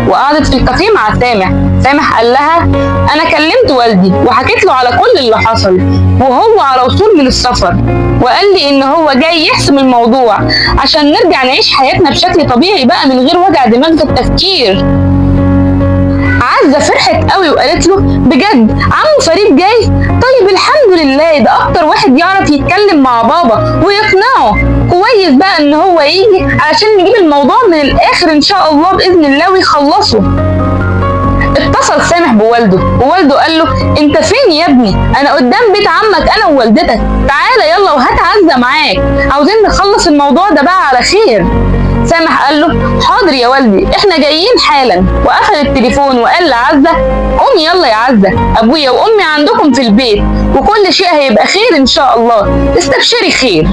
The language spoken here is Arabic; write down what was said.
وقعدت في الكافيه مع سامح. سامح قال لها انا كلمت والدي وحكيت له على كل اللي حصل، وهو على وصول من السفر، وقال لي ان هو جاي يحسم الموضوع عشان نرجع نعيش حياتنا بشكل طبيعي بقى من غير وجع دماغ في التفكير. عزة فرحت قوي وقالت له بجد عمو فريد جاي؟ طيب الحمد لله، ده اكتر واحد يعرف يتكلم مع بابا ويقنعه. كويس بقى ان هو يجي علشان نجيب الموضوع من الاخر ان شاء الله باذن الله ويخلصوا. اتصل سامح بوالده، ووالده قال له انت فين يا ابني؟ انا قدام بيت عمك انا ووالدتك، تعالى يلا وهات عزة معاك، عاوزين نخلص الموضوع ده بقى على خير. سامح قال له حاضر يا والدي، احنا جايين حالا، وقفل التليفون وقال لعزة قومي يلا يا عزة، ابويا وامي عندكم في البيت وكل شيء هيبقى خير ان شاء الله، استبشري خير.